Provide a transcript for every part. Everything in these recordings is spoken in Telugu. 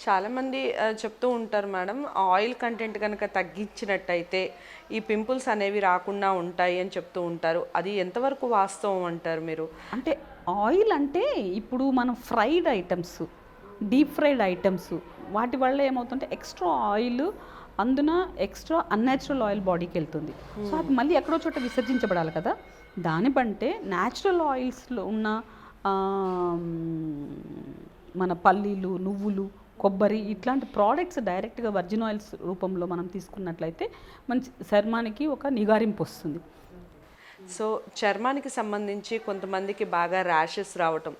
చాలామంది చెప్తూ ఉంటారు మేడం, ఆయిల్ కంటెంట్ కనుక తగ్గించినట్టయితే ఈ పింపుల్స్ అనేవి రాకుండా ఉంటాయి అని చెప్తూ ఉంటారు. అది ఎంతవరకు వాస్తవం అంటారు మీరు? అంటే ఆయిల్ అంటే ఇప్పుడు మనం fried items, deep fried items వాటి వల్ల ఏమవుతుంటే ఎక్స్ట్రా ఆయిల్, అందున ఎక్స్ట్రా అన్యాచురల్ ఆయిల్ బాడీకి వెళ్తుంది. సో అది మళ్ళీ ఎక్కడో చోట విసర్జించబడాలి కదా. దాని బట్టే న్యాచురల్ ఆయిల్స్లో ఉన్న ఆ, మన పల్లీలు, నువ్వులు, కొబ్బరి ఇట్లాంటి ప్రోడక్ట్స్ డైరెక్ట్గా వర్జిన్ ఆయిల్స్ రూపంలో మనం తీసుకున్నట్లయితే మంచి చర్మానికి ఒక నిగారింపు వస్తుంది. సో చర్మానికి సంబంధించి కొంతమందికి బాగా ర్యాషెస్ రావటం,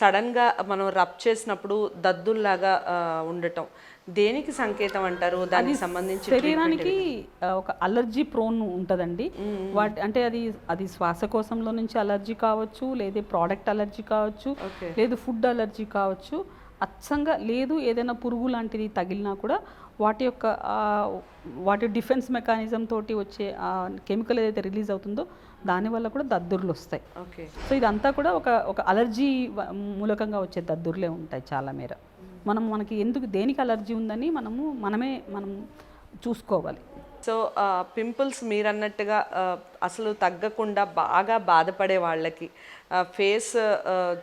సడన్గా మనం రబ్ చేసినప్పుడు దద్దుల్లాగా ఉండటం, దేనికి సంకేతం అంటారు? దానికి సంబంధించి శరీరానికి ఒక అలర్జీ ప్రోన్ ఉంటుందండి. వాటి అంటే అది శ్వాసకోశంలో నుంచి అలర్జీ కావచ్చు, లేదా ప్రోడక్ట్ అలర్జీ కావచ్చు, లేదు ఫుడ్ అలర్జీ కావచ్చు, అచ్చంగా లేదు ఏదైనా పురుగు లాంటిది తగిలినా కూడా వాటి డిఫెన్స్ మెకానిజం తోటి వచ్చే కెమికల్ ఏదైతే రిలీజ్ అవుతుందో దానివల్ల కూడా దద్దుర్లు వస్తాయి. సో ఇదంతా కూడా ఒక అలర్జీ మూలకంగా వచ్చే దద్దుర్లే ఉంటాయి చాలా మేర. మనకి దేనికి అలర్జీ ఉందని మనం చూసుకోవాలి. సో పింపుల్స్ మీరు అన్నట్టుగా అసలు తగ్గకుండా బాగా బాధపడే వాళ్ళకి, ఫేస్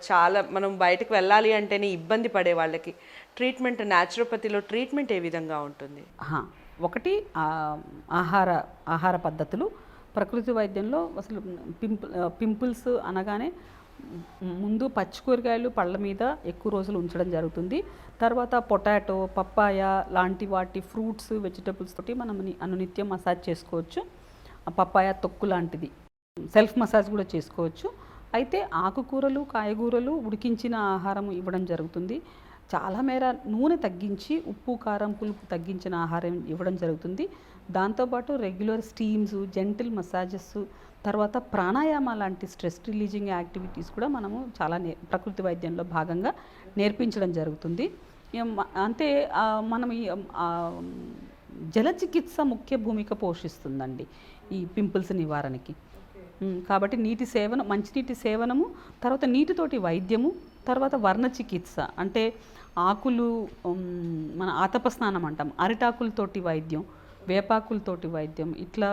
చాలా మనం బయటకు వెళ్ళాలి అంటేనే ఇబ్బంది పడే వాళ్ళకి ట్రీట్మెంట్, న్యాచురోపతిలో ట్రీట్మెంట్ ఏ విధంగా ఉంటుంది? ఒకటి ఆహార పద్ధతులు. ప్రకృతి వైద్యంలో అసలు పింపుల్స్ అనగానే ముందు పచ్చి కూరగాయలు పళ్ళ మీద ఎక్కువ రోజులు ఉంచడం జరుగుతుంది. తర్వాత పొటాటో, పప్పాయ లాంటి వాటి ఫ్రూట్స్, వెజిటబుల్స్ తోటి మనం అనునిత్యం మసాజ్ చేసుకోవచ్చు. పప్పాయ తొక్కు లాంటిది సెల్ఫ్ మసాజ్ కూడా చేసుకోవచ్చు. అయితే ఆకుకూరలు, కాయగూరలు, ఉడికించిన ఆహారం ఇవ్వడం జరుగుతుంది. చాలా మేర నూనె తగ్గించి, ఉప్పు, కారం, పులుపు తగ్గించిన ఆహారం ఇవ్వడం జరుగుతుంది. దాంతోపాటు రెగ్యులర్ స్టీమ్స్, జెంటిల్ మసాజెస్, తర్వాత ప్రాణాయామ లాంటి స్ట్రెస్ రిలీజింగ్ యాక్టివిటీస్ కూడా మనము చాలా ప్రకృతి వైద్యంలో భాగంగా నేర్పించడం జరుగుతుంది. అంటే మనం జల చికిత్స ముఖ్య భూమిక పోషిస్తుందండి ఈ పింపుల్స్ నివారణకి. కాబట్టి మంచినీటి సేవనము, తర్వాత నీటితోటి వైద్యము, తర్వాత వర్ణ చికిత్స అంటే ఆకులు, మన ఆతప స్నానం అంటాం, అరిటాకులతోటి వైద్యం, వేపాకులతోటి వైద్యం, ఇట్లా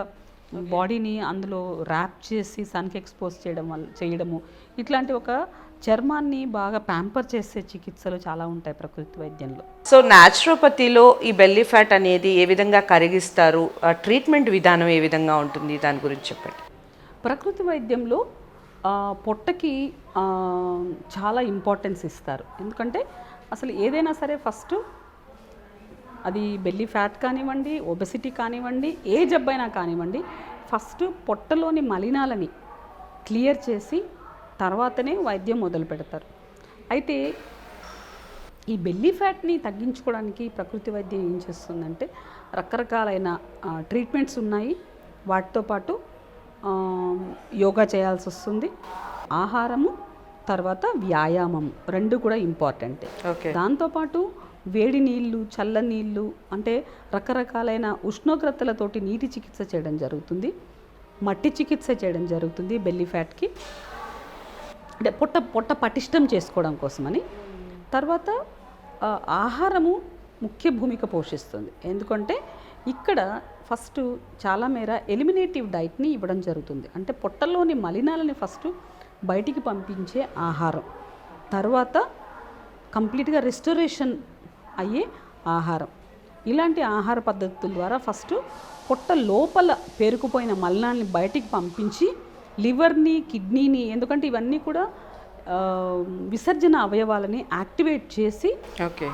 బాడీని అందులో ర్యాప్ చేసి సన్కి ఎక్స్పోజ్ చేయడము, ఇట్లాంటి ఒక చర్మాన్ని బాగా ప్యాంపర్ చేసే చికిత్సలు చాలా ఉంటాయి ప్రకృతి వైద్యంలో. సో న్యాచురోపతిలో ఈ బెల్లీ ఫ్యాట్ అనేది ఏ విధంగా కరిగిస్తారు? ట్రీట్మెంట్ విధానం ఏ విధంగా ఉంటుంది? దాని గురించి చెప్పండి. ప్రకృతి వైద్యంలో పొట్టకి చాలా ఇంపార్టెన్స్ ఇస్తారు. ఎందుకంటే అసలు ఏదైనా సరే ఫస్ట్ అది బెల్లీ ఫ్యాట్ కానివ్వండి, ఒబెసిటీ కానివ్వండి, ఏ జబ్బైనా కానివ్వండి, ఫస్ట్ పొట్టలోని మలినాలని క్లియర్ చేసి తర్వాతనే వైద్యం మొదలు పెడతారు. అయితే ఈ బెల్లీ ఫ్యాట్ని తగ్గించుకోవడానికి ప్రకృతి వైద్యం ఏం చేస్తుందంటే రకరకాలైన ట్రీట్మెంట్స్ ఉన్నాయి. వాటితో పాటు యోగా చేయాల్సి వస్తుంది. ఆహారము, తర్వాత వ్యాయామం రెండు కూడా ఇంపార్టెంటే. దాంతోపాటు వేడి నీళ్ళు, చల్ల నీళ్ళు, అంటే రకరకాలైన ఉష్ణోగ్రతలతోటి నీటి చికిత్స చేయడం జరుగుతుంది, మట్టి చికిత్స చేయడం జరుగుతుంది బెల్లీ ఫ్యాట్కి, అంటే పొట్ట పటిష్టం చేసుకోవడం కోసమని. తర్వాత ఆహారము ముఖ్య భూమిక పోషిస్తుంది. ఎందుకంటే ఇక్కడ ఫస్ట్ చాలా మేర ఎలిమినేటివ్ డైట్ని ఇవ్వడం జరుగుతుంది. అంటే పొట్టలోని మలినాలని ఫస్ట్ బయటికి పంపించే ఆహారం, తర్వాత కంప్లీట్గా రెస్టోరేషన్ అయ్యే ఆహారం. ఇలాంటి ఆహార పద్ధతుల ద్వారా ఫస్ట్ పొట్ట లోపల పేరుకుపోయిన మలినాల్ని బయటికి పంపించి లివర్ని, కిడ్నీని, ఎందుకంటే ఇవన్నీ కూడా విసర్జన అవయవాలని యాక్టివేట్ చేసి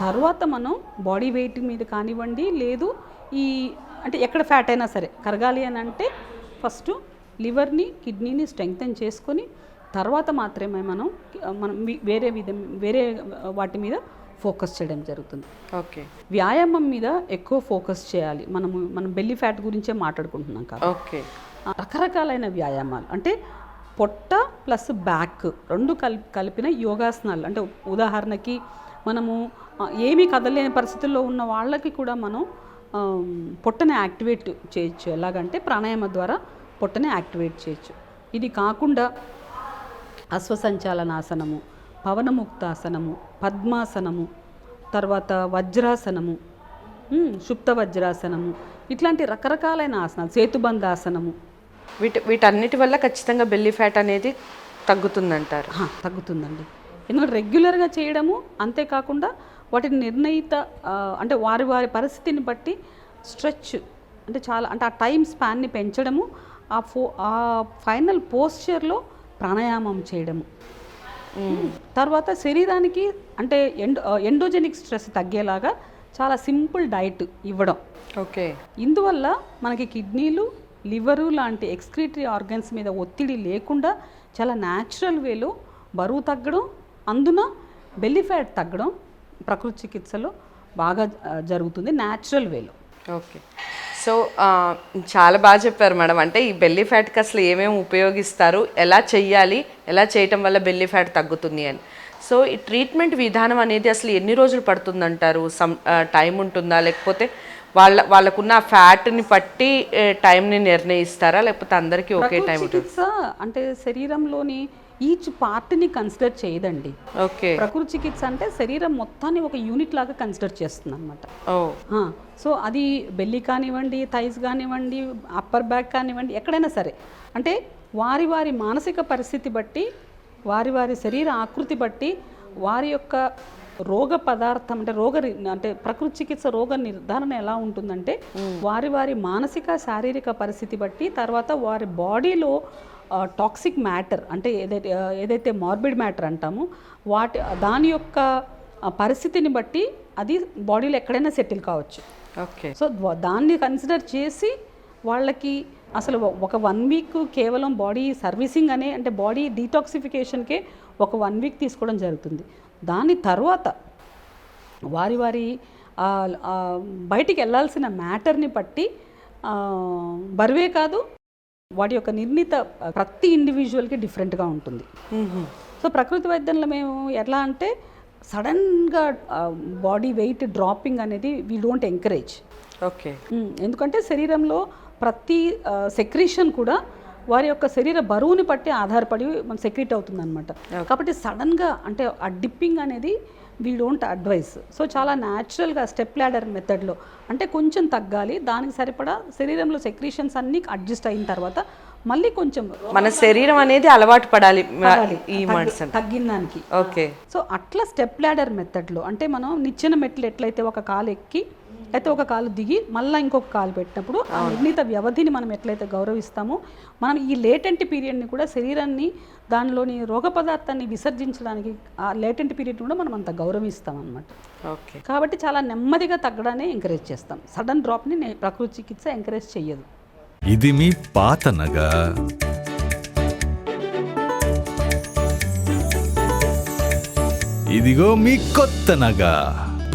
తర్వాత మనం బాడీ వెయిట్ మీద కానివ్వండి, లేదు అంటే ఎక్కడ ఫ్యాట్ అయినా సరే కరగాలి అని అంటే ఫస్ట్ లివర్ని, కిడ్నీని స్ట్రెంగ్తన్ చేసుకొని తర్వాత మాత్రమే మనం వేరే వాటి మీద ఫోకస్ చేయడం జరుగుతుంది. వ్యాయామం మీద ఎక్కువ ఫోకస్ చేయాలి. మనం బెల్లీ ఫ్యాట్ గురించే మాట్లాడుకుంటున్నాం కాబట్టి రకరకాలైన వ్యాయామాలు, అంటే పొట్ట ప్లస్ బ్యాక్ రెండు కలిపిన యోగాసనాలు. అంటే ఉదాహరణకి మనము ఏమీ కదలేని పరిస్థితుల్లో ఉన్న వాళ్ళకి కూడా మనం పొట్టని యాక్టివేట్ చేయొచ్చు. ఎలాగంటే ప్రాణాయామ ద్వారా పొట్టని యాక్టివేట్ చేయొచ్చు. ఇది కాకుండా అశ్వసంచాలనాసనము, పవనముక్తాసనము, పద్మాసనము, తర్వాత వజ్రాసనము, సుప్త వజ్రాసనము, ఇట్లాంటి రకరకాలైన ఆసనాలు, సేతుబంధాసనము. వీటన్నిటి వల్ల ఖచ్చితంగా బెల్లీ ఫ్యాట్ అనేది తగ్గుతుందంటారు. తగ్గుతుందండి. ఎందుకంటే రెగ్యులర్గా చేయడము, అంతేకాకుండా వాటిని నిర్ణయిత అంటే వారి వారి పరిస్థితిని బట్టి స్ట్రెచ్ అంటే చాలా అంటే ఆ టైం స్పాన్ని పెంచడము, ఆ ఫైనల్ పోస్చర్లో ప్రాణాయామం చేయడము, తర్వాత శరీరానికి అంటే ఎండోజెనిక్ స్ట్రెస్ తగ్గేలాగా చాలా సింపుల్ డైట్ ఇవ్వడం. ఓకే. ఇందువల్ల మనకి కిడ్నీలు, లివరు లాంటి ఎక్స్క్రీటరీ ఆర్గన్స్ మీద ఒత్తిడి లేకుండా చాలా న్యాచురల్ వేలో బరువు తగ్గడం, అందున బెల్లీ ఫ్యాట్ తగ్గడం ప్రకృతి చికిత్సలో బాగా జరుగుతుంది న్యాచురల్ వేలో. ఓకే. సో చాలా బాగా చెప్పారు మేడం. అంటే ఈ బెల్లీ ఫ్యాట్కి అసలు ఏమేమి ఉపయోగిస్తారు, ఎలా చెయ్యాలి, ఎలా చేయటం వల్ల బెల్లీ ఫ్యాట్ తగ్గుతుంది అని. సో ఈ ట్రీట్మెంట్ విధానం అనేది అసలు ఎన్ని రోజులు పడుతుందంటారు? టైం ఉంటుందా, లేకపోతే వాళ్ళకున్న ఫ్యాట్ని బట్టి టైంని నిర్ణయిస్తారా, లేకపోతే అందరికీ ఒకే టైం ఉంటుంది? చికిత్స అంటే శరీరంలోని ఈచ్ పార్ట్ని కన్సిడర్ చేయదండి. ఓకే. ప్రకృతి చికిత్స అంటే శరీరం మొత్తాన్ని ఒక యూనిట్ లాగా కన్సిడర్ చేస్తుంది అనమాట. సో అది బెల్లి కానివ్వండి, థైస్ కానివ్వండి, అప్పర్ బ్యాక్ కానివ్వండి, ఎక్కడైనా సరే అంటే వారి వారి మానసిక పరిస్థితి బట్టి, వారి వారి శరీర ఆకృతి బట్టి, వారి యొక్క రోగ పదార్థం అంటే ప్రకృతి చికిత్స రోగ నిర్ధారణ ఎలా ఉంటుందంటే వారి వారి మానసిక శారీరక పరిస్థితి బట్టి, తర్వాత వారి బాడీలో టాక్సిక్ మ్యాటర్ అంటే ఏదైతే మార్బిడ్ మ్యాటర్ అంటామో దాని యొక్క పరిస్థితిని బట్టి అది బాడీలో ఎక్కడైనా సెటిల్ కావచ్చు. ఓకే. సో దాన్ని కన్సిడర్ చేసి వాళ్ళకి అసలు ఒక 1 వీక్ కేవలం బాడీ సర్వీసింగ్ అంటే బాడీ డీటాక్సిఫికేషన్కే ఒక 1 వీక్ తీసుకోవడం జరుగుతుంది. దాని తర్వాత వారి వారి బయటికి వెళ్ళాల్సిన మ్యాటర్ని బట్టి బరువే కాదు, వాటి యొక్క నిర్ణీత ప్రతి ఇండివిజువల్కి డిఫరెంట్గా ఉంటుంది. సో ప్రకృతి వైద్యంలో మేము ఎట్లా అంటే సడన్గా బాడీ వెయిట్ డ్రాపింగ్ అనేది వీ డోంట్ ఎంకరేజ్. ఓకే. ఎందుకంటే శరీరంలో ప్రతి సెక్రీషన్ కూడా వారి యొక్క శరీర బరువుని బట్టి ఆధారపడి మన సెక్రీట్ అవుతుంది అనమాట. కాబట్టి సడన్గా అంటే ఆ డిప్పింగ్ అనేది వీ డోంట్ అడ్వైస్. సో చాలా న్యాచురల్గా స్టెప్ ల్యాడర్ మెథడ్లో అంటే కొంచెం తగ్గాలి, దానికి సరిపడా శరీరంలో సెక్రీషన్స్ అన్నీ అడ్జస్ట్ అయిన తర్వాత మళ్ళీ కొంచెం మన శరీరం అనేది అలవాటు పడాలి ఈ మెడిసిన్ తగ్గిన దానికి. ఓకే. సో అట్లా స్టెప్ ల్యాడర్ మెథడ్లో అంటే మనం నిచ్చెన మెట్లు ఎట్లయితే ఒక కాలు ఎక్కి అయితే ఒక కాలు దిగి మళ్ళీ ఇంకొక కాలు పెట్టినప్పుడు ఆ నిర్ణీత వ్యవధిని మనం ఎట్లయితే గౌరవిస్తామో మనం ఈ లేటెంట్ పీరియడ్ని కూడా శరీరాన్ని దానిలోని రోగ పదార్థాన్ని విసర్జించడానికి ఆ లేటెంట్ పీరియడ్ కూడా మనం అంత గౌరవిస్తాం అన్నమాట. ఓకే. కాబట్టి చాలా నెమ్మదిగా తగ్గడానే ఎంకరేజ్ చేస్తాం. సడన్ డ్రాప్ని ప్రకృతి చికిత్స ఎంకరేజ్ చెయ్యదు. ఇది మీ పాత నగ, ఇదిగో మీ కొత్త నగ.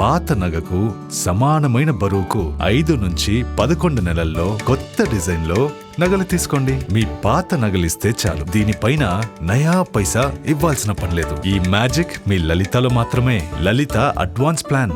పాత నగకు సమానమైన బరువుకు 5 నుంచి 11 నెలల్లో కొత్త డిజైన్లో నగలు తీసుకోండి. మీ పాత నగలిస్తే చాలు, దీనిపైన నయా పైసా ఇవ్వాల్సిన పనిలేదు. ఈ మ్యాజిక్ మీ లలితలో మాత్రమే. లలిత అడ్వాన్స్ ప్లాన్.